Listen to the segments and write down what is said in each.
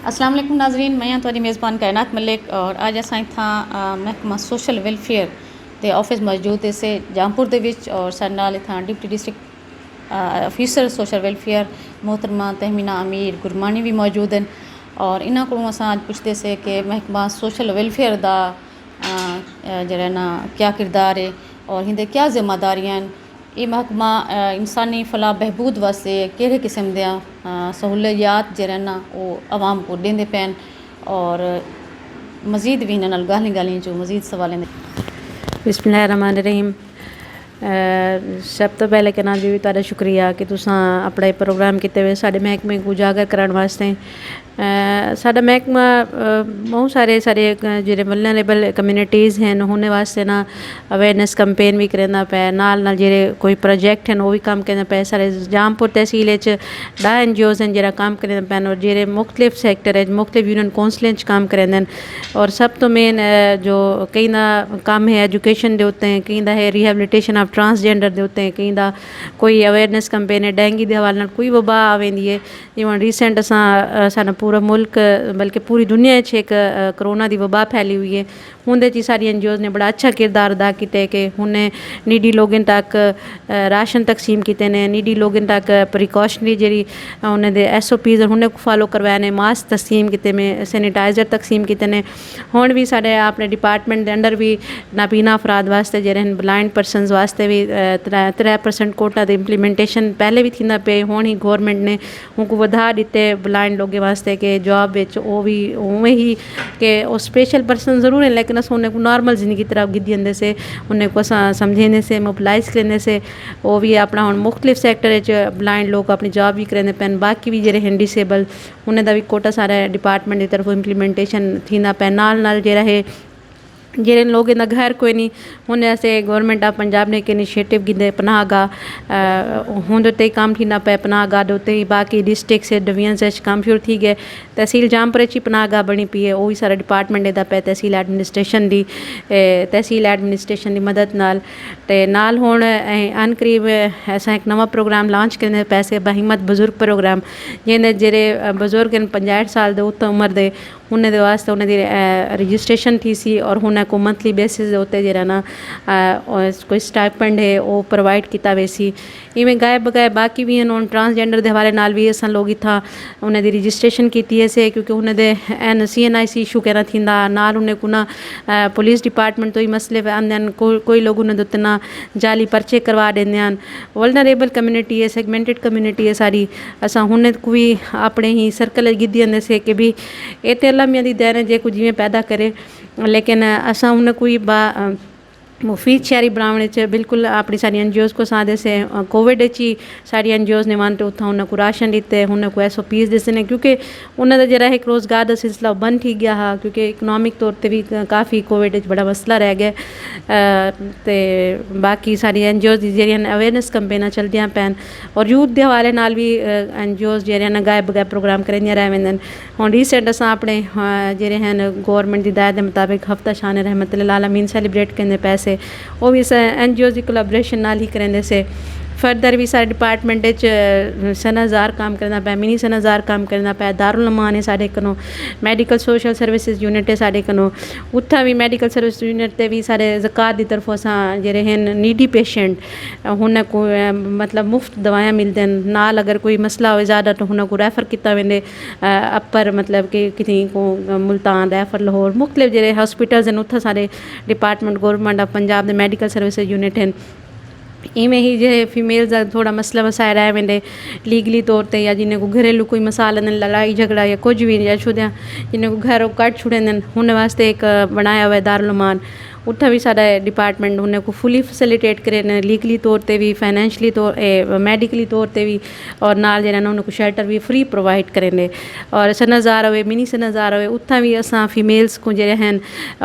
अस्सलाम वालेकुम नाज़रीन, मैं तुहाडी मेज़बान कायनात मलिक और अज असां इत्थां महकमा सोशल वेलफेयर दे ऑफिस मौजूद से जामपुर दे विच और साडे नाल इत्थां deputy district officer social welfare मोहतरमा तहमीना अमीर गुरमानी भी मौजूद हैं और इन्हां कोलों असां अज पुछदे से कि महकमा सोशल वेलफेयर दा जेह्ड़ा ना क्या किरदार है और हिंदे क्या जिम्मेदारियां हैं। ये महकमा इंसानी फलाह बहबूद वास्ते किहड़े किस्म दियां सहूलियात जेह्ड़े ना वो आवाम को देंदे पैन और मज़ीद भी इन्हां नाल गाल्हियां जो मज़ीद सवालें बिस्मिल्लाहिर्रहमानिर्रहीम। सब तो पहले कहना जी तुहाडा शुक्रिया कि तुसां अपना प्रोग्राम किते हुए साडे महकमे को उजागर करने वास्ते। साडा महकमा बहुत सारे जेह्ड़े वल्नरेबल कम्यूनिटीज़ हैं उन्हें वास्ते ना अवेयरनेस कैंपेन भी करना पे नाल जेह्ड़े कोई प्रोजेक्ट हैं वो भी कम करना पे। साढ़े जामपुर तहसील 10 NGOs हैं जेह्ड़ा कम करना पैन और जेह्ड़े मुख्तलिफ सैक्टर है मुख्तलिफ यूनियन काउंसलें कम करते हैं और सब तो मेन जो कई दा कम है एजुकेशन दे उत्ते कई दा है रिहेबिलिटेशन ऑफ ट्रांसजेंडर दे उत्ते कई दा कोई अवेयरनेस कैंपेन है डेंगी के हवाले कोई वबा आवेंदी है। इवन रिसेंट साडा पूरा मुल्क बल्कि पूरी दुनिया एक कोरोना की वबा फैली हुई है। उनदे च सारी NGOs ने बड़ा अच्छा किरदार अदा किया कि उन्हें नीडी लोगों तक राशन तकसीम किए ने नीडी लोगों तक प्रिकॉशनरी जी उन्हें SOPs उन्हें फॉलो करवाए ने मास्क तकसीम किए में सैनिटाइजर तकसीम किए ने। हुण भी साढ़े अपने डिपार्टमेंट के अंडर भी नाबीना अफराद वास्ते जेह्ड़े ब्लाइंड परसनस वास्ते भी 3% कोटा दी इंप्लीमेंटेशन पहले भी थींदा पे हुण ही गौरमेंट ने उनको वधा दिते ब्लाइंड लोगों वास्ते कि जॉब विच वो भी उवें ही कि वो स्पेशल पर्सन ज़रूर है लेकिन अस उन्हें को नॉर्मल जिंदगी तरफ गिद्दी जंदे से उन्हें को असां समझेंदे से मोबिलाइज करने से वो भी अपना हुण मुख्तलिफ सैक्टर ब्लाइंड लोग अपनी जॉब भी करेंदे पैन बाकी भी जेह्ड़े हैं डिसेबल उन्हें दा भी कोटा सारा डिपार्टमेंट की तरफों इंप्लीमेंटेशन थींदा पे नाल जेह्ड़ा है जेह्ड़े लोग इन्दा घर कोई नहीं उन्हें ऐसे गवर्नमेंट ऑफ पंजाब ने एक इनिशिएटिव गिंदे पनाह गाह हुंदे ते काम थींदा पे पनाह गाह दे ही बाकी डिस्ट्रिक्ट से डिवीजन से काम शुरू थी गए। तहसील जामपुर ही पनाह गाह बनी पई है वो भी सारा डिपार्टमेंट दा पे तहसील एडमिनिस्ट्रेशन की मदद नाल हुण अनकरीब असां एक नवा प्रोग्राम लॉन्च करने पैसे बहिमत बुजुर्ग प्रोग्राम जिंदे जेह्ड़े बुजुर्ग 65 साल दे उत्ते उम्र दे उन्हें दे वास्ते उन्हें दी रजिस्ट्रेशन थी सी और उन्हें को मंथली बेसिस दे उत्ते जेह्ड़ा ना कोई स्टाइपेंड है वो प्रोवाइड किया वैसी इवें गायब बगाए बाकी भी हैं ट्रांसजेंडर के हवाले नाल भी असां लोग इत्थां उन्हें दी रजिस्ट्रेशन की से क्योंकि उन्हें दे CNIC इशू कहना थींदा नाल उन्हें को ना पुलिस डिपार्टमेंट तो ही मसले आंदे कोई लोग उन्हें उत्ते ना जाली पर्चे करवा देंदे हैं। वल्नरेबल कम्यूनिटी है सेगमेंटेड कम्यूनिटी है सारी असां उन्हें को भी अपने ही सर्कल गिद्दी जंदे से कि भी ये अल्लाह मियां दी देन है जे कुछ जिवें पैदा करे लेकिन असां उन्हें कोई मुफीद शहरी बनाने बिल्कुल अपनी सारी NGOs को सादे से कोविड ही सारी NGOs ने वन उतना उन्हें को राशन दिते उन्हें को SOPs दिते ने क्योंकि उन्हें जरा एक रोज़गार का सिलसिला बंद थी गया हा क्योंकि इकनॉमिक तौर पर भी काफ़ी कोविड बड़ा मसला रह गया तो बाकी सारी NGOs जी अवेयरनेस कैंपेन चलदियां पैन और यूथ के हवाले नाल भी NGOs जी गायब बगाए प्रोग्राम करेंदियां रह वेंदे हुण रिसेंट असां अपने जेह्ड़े हैं गौरमेंट की हिदायत के मुताबिक हफ्ता शान रहमत लिल आलमीन सैलीब्रेट करने पैसे वो भी NGOs की कोलैबोरेशन नाल ही करेंदे से। फर्दर भी सारे डिपार्टमेंट सनाजार काम करना पे मिनी सनाजार काम करना पे दारुल अमान है साढ़े कनो मैडिकल सोशल सर्विसेज यूनिट है साढ़े कनो उत्था भी मैडिकल सर्विस यूनिट ते भी सारे ज़कात की तरफों असां जेह्ड़े हैं नीडी पेशेंट उन्हें को मतलब मुफ्त दवायां मिलते हैं नाल अगर कोई मसला हो ज़्यादा तो उन्हें को रैफर किया वेंदे अपर मतलब कि किसी को मुल्तान रैफर लाहौर मुख्तलिफ जेह्ड़े हॉस्पिटल्स हैं उत्थे सारे डिपार्टमेंट गौरमेंट ऑफ पंजाब के मैडिकल सर्विसेज यूनिट हैं। इवें ही जो फीमेल्स का थोड़ा मसला वसाए रह वेंदे लीगली तौर पर या जिन्हें को घरेलू कोई मसाल लड़ाई झगड़ा या कुछ भी या छुद्या जिन्हें को घर कट छुड़ेंदे उन्हें वास्ते एक बनाया हुआ है दारुल अमान उत्थे भी साडा डिपार्टमेंट उन्हें को फुली फैसिलिटेट करे लीगली तौर पर भी फाइनैंशली तौर मैडिकली तौर पर भी और नाल जेह्ड़ा ना उन्हें को शेल्टर भी फ्री प्रोवाइड करेंदे और सनाजार हुए मिनी सनाजार हुए उत्था भी असां फीमेल्स को जेह्ड़े हैं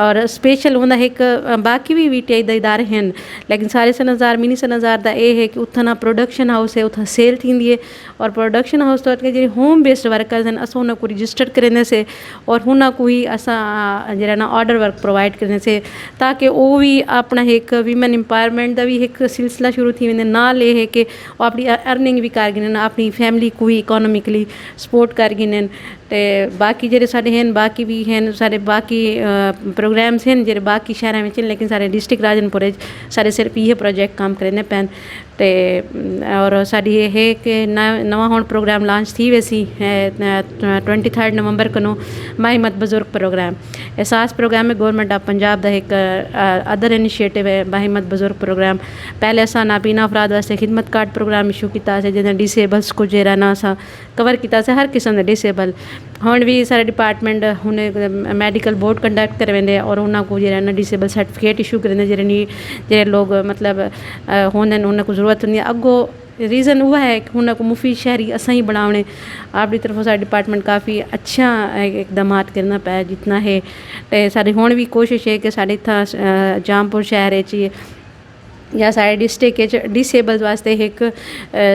और स्पेशल उन्दा एक बाकी भी इदारे हैं लेकिन सारे सनाजार मिनी सनाजार दा ये है कि उत्था ना प्रोडक्शन हाउस है उत्था सेल थींदी है और प्रोडक्शन हाउस तौर पर जेह्ड़े होम बेस्ड वर्कर्स हैं असां उन्हें को रजिस्टर करेंदे से और उन्हां को ही असां जेह्ड़ा ना ऑर्डर वर्क प्रोवाइड करने से ताकि वो भी अपना एक वीमेन एम्पावरमेंट का भी एक सिलसिला शुरू थी वेंदे नाल ये है कि वो अपनी अर्निंग भी कर गिनन अपनी फैमिली को भी इकोनॉमिकली सपोर्ट कर गिनन ते बाकी जेह्ड़े साढ़े हैं बाकी भी हैं सारे बाकी प्रोग्राम्स हैं जेह्ड़े बाकी शहरां बिच, लेकिन साढ़े डिस्ट्रिक्ट राजनपुर साढ़े सिर्फ इ'यै प्रोजेक्ट कम्म करने पैन। ते और साड़ी ये है कि नवा हुण प्रोग्राम लॉन्च थी वैसी 23 नवंबर को माहिमत बुजुर्ग प्रोग्राम एहसास प्रोग्राम है गवर्नमेंट ऑफ पंजाब का एक अदर इनिशिएटिव है माहिमत बुजुर्ग प्रोग्राम। पहले असां नाबीना अफराद वास्ते खिदमत कार्ड प्रोग्राम इशू किया जिन्हें डिसेबल्स को जेरा ना असां कवर किया हर किस्म के डिसेबल। हुण भी सारे डिपार्टमेंट उन्हें मेडिकल बोर्ड कंडक्ट करवेंदे और उन्होंने को जेरा ना डिसेबल सर्टिफिकेट इशू करेंदे जेरे लोग मतलब होंदे उन्हें को जरूरत होंदी अगो रीज़न हुआ है कि उन्होंने को मुफीद शहरी असा ही बनाने आपकी तरफों सारे डिपार्टमेंट काफ़ी अच्छा इकदाम करना पाया जितना है। तो साड़ी हुण भी कोशिश है कि साढ़े इतना जामपुर शहर या साढ़े डिस्ट्रिक्ट डिसेबल्स वास्ते एक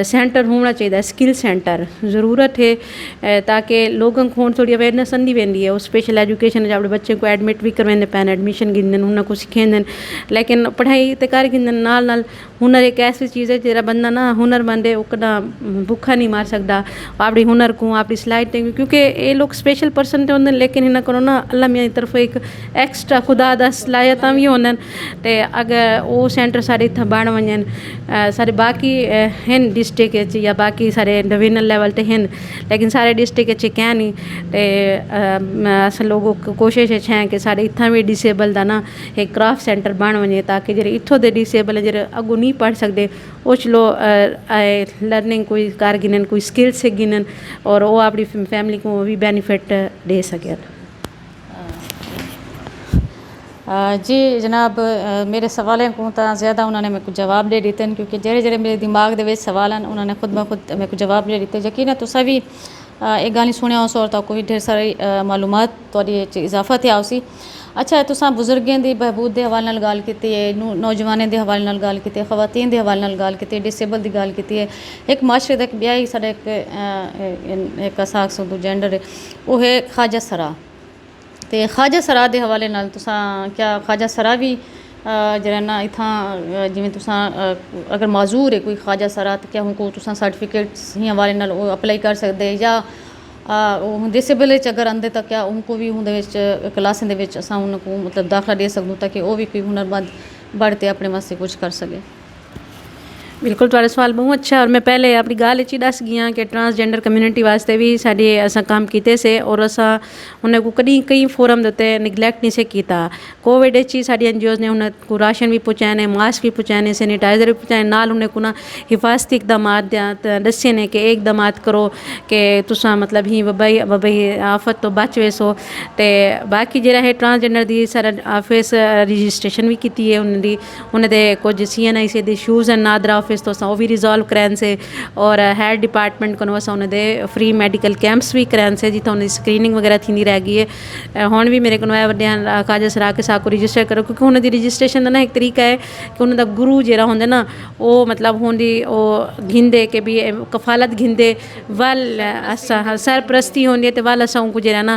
सेंटर होना चाहिए स्किल सेंटर ज़रूरत है ताकि लोगों को थोड़ी अवेयरनेस आंदी वेंदी है। स्पेशल एजुकेशन अपने बच्चे को एडमिट भी करवेंदे पैन एडमिशन गिंदन उन्होंने सिखेंदन लेकिन पढ़ाई तो कर गिंदन नाल हुनर एक ऐसी चीज़ है जरा बंदा ना हुनरमंद है वो कदा भुखा नहीं मार सकता अपनी हुनर को अपनी सलाहियत क्योंकि ये लोग स्पेशल पर्सन तो होंगे लेकिन इन्हें करो ना अल्लाह मियाँ की तरफ एक एक्स्ट्रा खुदा दा सलाहियत भी होंगे। तो अगर वो सेंटर सारे इतना बन वजन सारे बाकी हैं डिस्ट्रिक्ट या बाकी सारे डिवीजनल लेवल ते हैं लेकिन सारे डिस्ट्रिक्ट क्या नहीं। तो अस लोगों को कोशिश है कि सारे इतना भी डिसेबल का ना एक क्राफ्ट सेंटर बन वजे ताकि जो इतों के डिसेबल जो अगू नहीं पढ़ सकते वो चलो लर्निंग कोई कर गिनन कोई स्किल सीख गिनन और वो अपनी फैमिली को भी बेनिफिट दे सकें। जी जनाब मेरे सवालों को तो ज़्यादा उन्होंने मेरे को जवाब दे दिते क्योंकि जेरे जेरे मेरे दिमाग के सवाल हैं उन्होंने खुद ब खुद मेरे को जवाब दे दिते। यकीन है तुसा भी एक गल सुनिया उस और तो भी ढेर सारी मालूमात थोड़ी इजाफा थे उसी। अच्छा तुसा बुजुर्गों की बहबूद के हवाले नाल गल की है नौजवानों के हवाले नाल गल की खवातीन के हवाले नाल गल की डिसेबल की गल की है एक माशरे का एक ब्याह ही साढ़े एक असास जेंडर है वो है ख्वाजा सरा। तो ख्वाजा सरा के हवाले नाल तुसा क्या ख्वाजा सरा भी जरा ना इतना जिमें तुसा अगर माजूर है कोई ख्वाजा सरा तो क्या उनको तुसा सर्टिफिकेट्स ही हवाले नाल अप्लाई कर सकते या डिसेबल अगर आंदे तो क्या उनको भी उन्हें क्लासें असा उनको मतलब दाखला दे सकूँ ताकि वो भी कोई हुनरमंद बढ़ते अपने वास्ते कुछ कर सके। बिल्कुल तुहाडा सवाल बहुत अच्छा और मैं पहले अपनी गल ही दस गई हाँ कि ट्रांसजेंडर कम्यूनिटी वास्ते भी साढ़े असा काम किए से और असा उन्हें को कभी कई फोरम देते निगलैक्ट नहीं से किया। कोविड ही साड़ी NGOs ने उन्हें को राशन भी पहुँचाने मास्क भी पहुँचाने सैनिटाइजर भी पहुँचाने नाल उन्हें को ना हिफाजती इकदाम दसे ने कि इकदाम करो कि तुसा मतलब ही वबई आफत तो बच वैसो। तो बाकी जरा है ट्रांसजेंडर की सारा ऑफिस रजिस्ट्रेशन भी की है उन्हें कुछ CNIC के इशूज़ हैं नादरा ऑफिस तो वो भी रिजॉल्व कराने से और हेल्थ डिपार्टमेंट को अस उन्हें फ्री मेडिकल कैंप्स भी कराने से जितना उन्हें स्क्रीनिंग वगैरह थी रह गई है। हुण भी मेरे को वे ख्वाजा सराइकिस्तान को रजिस्टर करो क्योंकि उन्होंने रजिस्ट्रेशन का ना एक तरीका है कि उन्होंने गुरु जरा होंगे ना वो मतलब होंगी वो घिंदे कि भी कफालत घिंदे वल सरप्रस्ती होंगी तो वल अस उनको जरा ना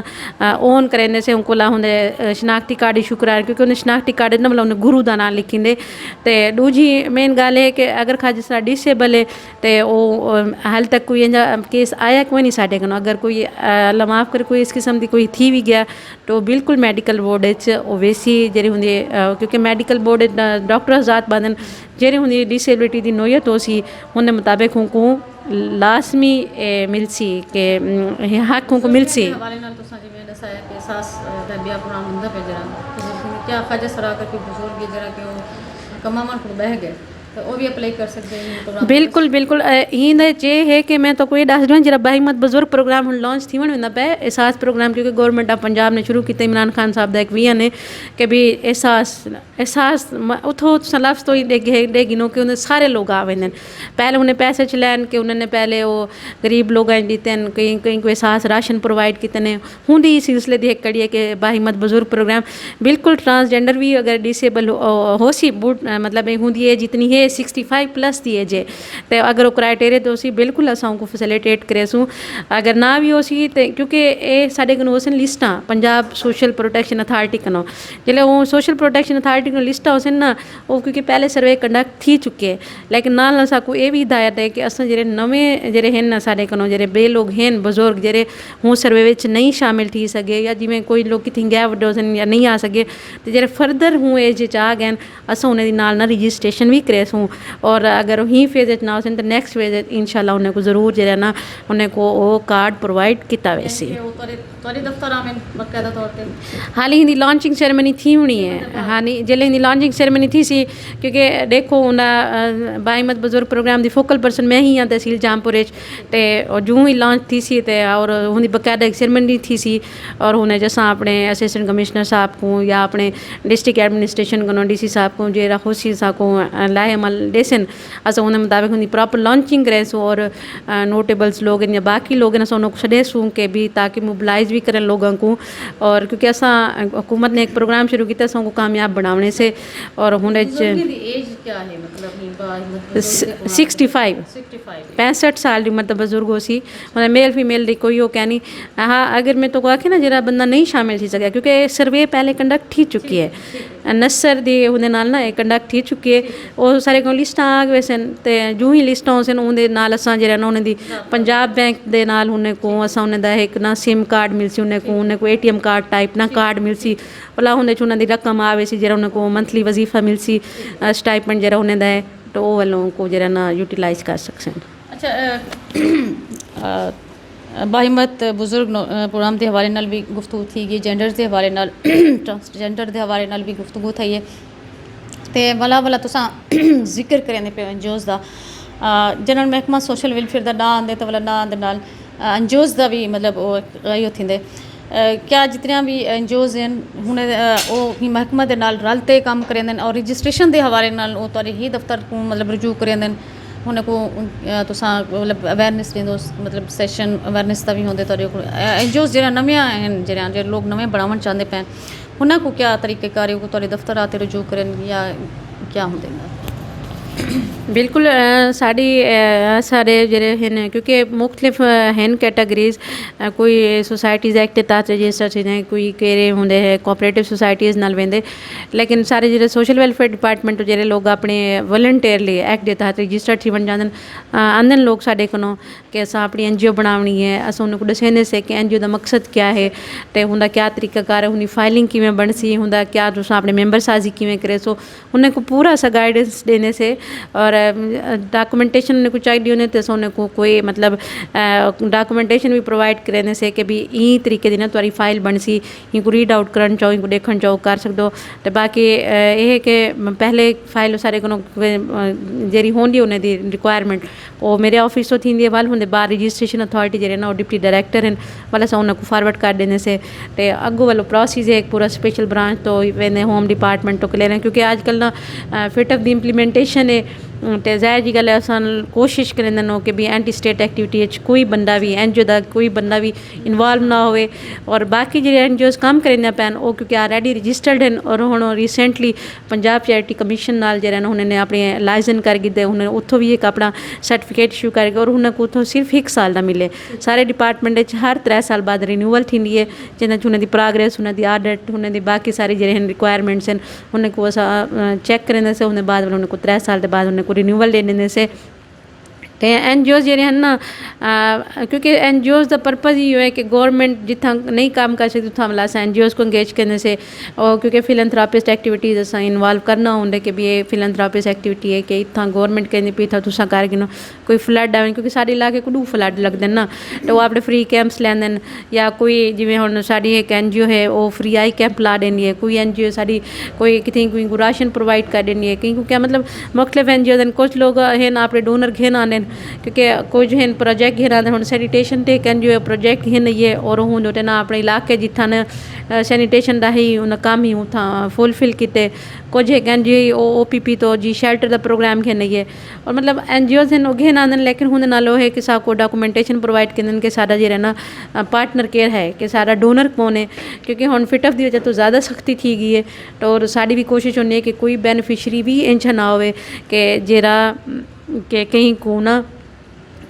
ओन करने से उनको ला होंगे शनाख्ती कार्ड इशू कराए क्योंकि उन्हें शनाख्ती कार्ड ना मतलब उन्हें गुरु का नाम लिखिंदे। तो दूजी मेन गल है कि अगर ख्वाजा सरा डिसेबल है तो वो हाल तक कोई इंजा केस आया कोई नहीं साढ़े कनो अगर कोई अल्लाह माफ़ करे कोई इस किस्म की कोई थी भी गया तो बिल्कुल मेडिकल बोर्ड वैसी जी होंगी क्योंकि मेडिकल बोर्ड डॉक्टर आजाद बंदन जी होंगी डिसेबिलिटी की नोयत हो सी उन मुताबिक उनको लाजमी मिलसी के हक उनको मिलसी। क्या ख्वाजा सरा करके बुजुर्ग जरा कि वो कमामन को बह गए तो वो भी अप्लाई कर सकते हैं। बिल्कुल बिल्कुल इन जे है कि मैं तो कोई दस दूँ जरा बाहिमत बुजुर्ग प्रोग्राम हम लॉन्च थी वना पे एहसास प्रोग्राम क्योंकि गवर्नमेंट ऑफ पंजाब ने शुरू किया इमरान खान साहब का एक विजन है कि भी एहसास उतो लफ्ज़ तो ही दे गिनो कि उन्हें सारे लोग आ वेंदे पहले उन्हें पैसे चलैन कि उन्होंने पहले वो गरीब लोग दिते कई कई को एहसास राशन प्रोवाइड किए ने होंगी इस सिलसिले की एक कड़ी है कि बाहिमत बुजुर्ग प्रोग्राम बिल्कुल ट्रांसजेंडर भी अगर डिसेबल हो सी मतलब होंगी है जितनी है एज 65+ दी एज है तो अगर वो क्राइटेरिया तो उसी बिल्कुल असां को फैसिलिटेट करेसूँ अगर ना भी हो सी तो क्योंकि ये साढ़े को होसन लिस्टा पंजाब सोशल प्रोटेक्शन अथॉरिटी कनो जिले वो सोशल प्रोटेक्शन अथॉरिटी को लिस्टा होसन ना वो क्योंकि पहले सर्वे कंडक्ट थी चुके हैं लेकिन नाल असांको ये भी हिदायत है कि असां जेरे नवें जेरे हैं ना साढ़े कनो जेरे बे लोग हैं बुजुर्ग जेरे हूँ सर्वे विच नहीं शामिल थी सके या जिमें कोई लोग कितनी गए वड्डे होसन या नहीं आ सके तो जेरे फर्दर हूँ एज आ गए असां उन्हें नाल ना रजिस्ट्रेशन भी करेसूँ और अगर ही फेज ना होसन तो नेक्स्ट फेज इंशाल्लाह उन्हें को ज़रूर जेरा ना उन्हें को वो कार्ड प्रोवाइड किया वैसे हाल ही लॉन्चिंग सेरेमनी थी होनी है हाँ नहीं जिले हिंदी लॉन्चिंग सेरेमनी थी सी क्योंकि देखो उन्हें बाहिमत बुजुर्ग प्रोग्राम की फोकल पर्सन मैं ही हाँ तहसील जामपुर ते जूँ ही लॉन्च थी सी ते और उनकी बकायदा एक सेरेमनी थी सी और उन्हें जैसा अपने असिस्टेंट कमिश्नर साहब को या अपने डिस्ट्रिक्ट एडमिनिस्ट्रेशन को DC साहब को जो खुशी साहब को लाए अमल देसन अस उन मुताबिक उनकी प्रॉपर लॉन्चिंग करें और नोटेबल्स लोग या बाकी लोग अस उनको छेसूँ के भी ताकि मोबिलाइज भी करें लोगों को और क्योंकि असा हुकूमत ने एक प्रोग्राम शुरू किया अस कामयाब बनाने से और हुन 65 साल की उम्र तो बुजुर्ग हो सी मतलब मेल फीमेल की कोई वो कह नहीं हाँ अगर मैं तो आखे ना जरा बंदा नहीं शामिल थी सके क्योंकि सर्वे पहले कंडक्ट थी चुकी है नसर दी उन्हें नाल ना कंडक्ट थी चुकी है वो सारे को लिस्टा आ गए सन ते जूँ ही लिस्टा होसन उन्हें नाल असां जरा ना उन्हें दी पंजाब बैंक दे नाल उन्हें को असां उन्हें दा एक ना सिम कार्ड मिलसी उन्हें को ATM कार्ड टाइप ना कार्ड मिलसी भला उन्हें च उन्हें दी रकम आवे सी जरा उन्हें को मंथली वजीफा मिलसी स्टाइपेंड जरा उन्हें दा तो वो वालों को जरा ना यूटिलाइज कर सकते हैं। अच्छा बाहिमत बुजुर्ग प्रोग्राम के हवाले नाल भी गुफ्तगू थी गई जेंडर के हवाले नाल ट्रांसजेंडर के हवाले नाल भी गुफ्तगू थी है तो भला भला तुसां जिक्र करें पे NGOs का जनरल महकमा सोशल वेलफेयर का ना आंदे तो भला ना आंदे नाल NGOs का भी मतलब यो थींदे क्या जितने भी NGOs हैं हुन वो ही महकमा के नाल रलते काम करेंदे और रजिस्ट्रेशन के हवाले नाल वो तुहाडे ही दफ्तर को मतलब रुजू करेंदे हुन को तुसां मतलब अवेयरनेस ॾींदो मतलब सेशन अवेयरनेस का भी होंदे तुहाडे को NGOs जरा नवियां आहिनि जरा लोग नवें बढ़ावण चाहते पे हुन को क्या तरीक़ेकार है तुहाडे दफ्तर आते रुजू करें या क्या होंदे बिल्कुल साड़ी सारे जरे हैं क्योंकि मुख्तलिफ हैं कैटेगरीज कोई सोसाइटीज़ एक्ट के तहत रजिस्टर थी कोई केरे होंगे है कोऑपरेटिव सोसाइटीज़ नाल वेंदे लेकिन सारे जो सोशल वेलफेयर डिपार्टमेंट जो लोग अपने वॉलंटियरली एक्ट के तहत रजिस्टर थी बन जाते आंदे लोग साढ़े को कि अस अपनी NGO बनानी है अस उनको दसेंदे से कि NGO का मकसद क्या है तो उनका क्या तरीकाकार है उनकी फाइलिंग किमें बनसी उनका क्या तुम अपने मैंबर साजी किमें करे सो उनको पूरा सा गाइडेंस देने से और डॉक्यूमेंटेशन उनको चाहिए होने तो उनको कोई मतलब डॉक्यूमेंटेशन भी प्रोवाइड करने से कि भी ई तरीके की ना तुम्हारी फाइल बनसी इनको रीड आउट करना चाहो इनको देखना चाहो कर सकते हो तो बाकी ये है कि पहले फाइल सारे को जी होंगी उन्हें दी रिक्वायरमेंट वो मेरे ऑफिस तो थी वाल होंगे बार रजिस्ट्रेशन अथॉरिटी जे ना डिप्टी डायरेक्टर हैं वाला सा उनको फॉरवर्ड कर देने से तो अगो वालो प्रोसेस है एक पूरा स्पेशल ब्रांच तो वेंदे होम डिपार्टमेंट तो क्लियर है क्योंकि आजकल ना फिट ऑफ द इम्प्लीमेंटेशन है तो ज़ाहिर जी गल अस कोशिश करें कि भी एंटी स्टेट एक्टिविटी कोई बंदा भी NGO का कोई बंदा भी इन्वॉल्व ना हो और बाकी जो NGOs काम करें पैन वो क्योंकि ऑलरेडी रजिस्टर्ड हैं और हम रिसेंटली पंजाब चैरिटी कमीशन नाल जो उन्होंने अपने लाइसेंस कर गिदे उन्हें उतो भी एक अपना सर्टिफिकेट इशू करके और उन्हें उतो सिर्फ 1 साल का मिले सारे डिपार्टमेंट हर 3 साल बाद रिन्यूअल थी है जिन्हें उन्हें प्रोग्रेस उन्हें ऑडिट उन्हें बाकी सारी जो रिक्वायरमेंट्स हैं उनको अस चेक करें से उन्हें बाद उनको 3 साल के बाद उन्हें को रिन्यूअल देने से तो NGOs जो हैं ना क्योंकि NGOs का पर्पज़ ही है कि गवर्नमेंट जितना नहीं काम कर सकती उतना मतलब NGOs को इंगेज करने से और क्योंकि फिलंथ्रापिस्ट एक्टिविटीज़ अस इन्वॉल्व करना होंगे कि भी ये फिलंथ्रापिस्ट एक्टिविटी है कि इतना गवर्नमेंट कहती भी था तुसा कर गिनो कोई फ्लड आए क्योंकि सारे इलाके को फ्लड लगते हैं ना तो वो अपने फ्री कैंप्स लैंदे या कोई जिमें हम साड़ी एक NGO है वो फ्री आई कैंप ला देनी है कोई NGO साड़ी कोई कितनी कोई राशन प्रोवाइड कर देनी है क्योंकि मतलब मुख्तलिफ NGOs कुछ लोग हैं अपने डोनर घेन आने क्योंकि कुछ हैं प्रोजेक्ट हैं हुण सैनिटेशन ते कन जो प्रोजेक्ट हैं ये और हूँ जो ना अपने इलाके जिथा न सैनिटेशन दा ही उन काम ही उथा फुलफिल किते कुछ है कन जी OPP तो जी शेल्टर दा प्रोग्राम हैं ये और मतलब NGOs हैं उगे ना लेकिन हुन नालो है कि सा को डॉक्यूमेंटेशन प्रोवाइड करन के सारा जे ना पार्टनर केयर है कि सारा डोनर कौन है क्योंकि हुन फिट ऑफ दी वजह तो ज़्यादा सख्ती थी गई है तो और साड़ी भी कोशिश होनी है कि कोई बेनिफिशरी भी इंज ना होवे कि जेरा कि कहीं को ना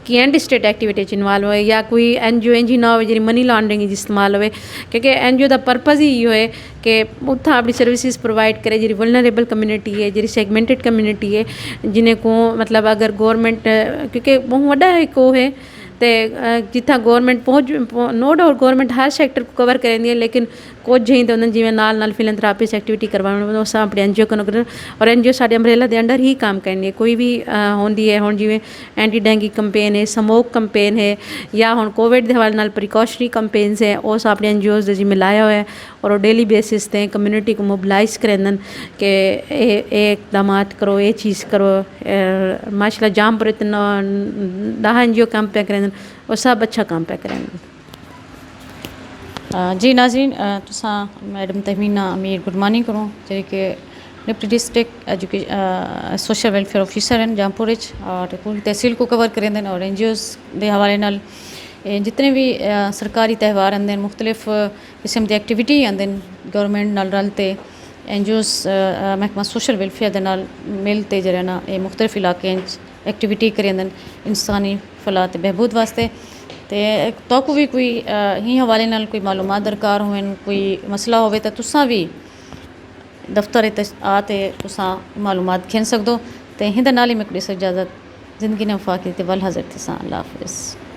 कि एंड स्टेट एक्टिविटी इन्वॉल्व हो या कोई NGO इंज ना हो जी मनी लॉन्ड्रिंग इस्तेमाल हो क्योंकि NGO का पर्पज़ ही यो है कि उतना अपनी सर्विसेज प्रोवाइड करे जी वल्नरेबल कम्युनिटी है जी सेगमेंटेड कम्युनिटी है जिन्हें को मतलब अगर गवर्नमेंट क्योंकि बहुत वड्डा एक वो है तो जिथा गवर्नमेंट पहुँच नो डाउट गवर्नमेंट हर सैक्टर को कवर करेंदी है लेकिन कुछ जी तो उन्होंने जिमें नाल फिलंथरापिस्ट एक्टिविटी करवाने अस अपने NGO को और NGO साढ़े अम्ब्रेला के अंडर ही काम करनी है कोई भी होंगी है हुण जिमें एंटी डेंगी कंपेन है स्मोक कंपेन है या हुण कोविड के हवाले नाल प्रिकॉशनरी कंपेन्स है उस अपने NGOs के जिम्मे लाया हुआ है और डेली बेसिस पे कम्युनिटी को मोबिलाइज करेंदन कि इकदाम करो ये चीज़ करो माशाल्लाह जाम पर इतना 10 NGO काम पे करेंदन और सब अच्छा काम पे करेंदन। जी नाज़रीन तुसां मैडम तहमीना अमीर गुरमानी करो जे कि deputy district social welfare officer हैं जामपुर और पूरी तहसील को कवर करेंदन और NGOs के हवाले नाल जितने भी सरकारी त्यौहार आंदे मुख्तलिफ किस्म की एक्टिविटी आंदे गवर्नमेंट नाल रलते NGOs महकमा सोशल वेलफेयर दे नाल मिलते जरा ना ये मुख्तलिफ इलाके एक्टिविटी करेंदन इंसानी फलाह ते बहबूद वास्ते तो को भी कोई ही हवाले नाल कोई मालूमात दरकार होवन कोई मसला होवे तो तुसां भी दफ्तर आते तुसां मालूमात खिन सकदो ते हिंद नाल ही मैं इजाज़त ज़िंदगी ने वफा की वल हज़र थी अल्लाह हाफ़िज़।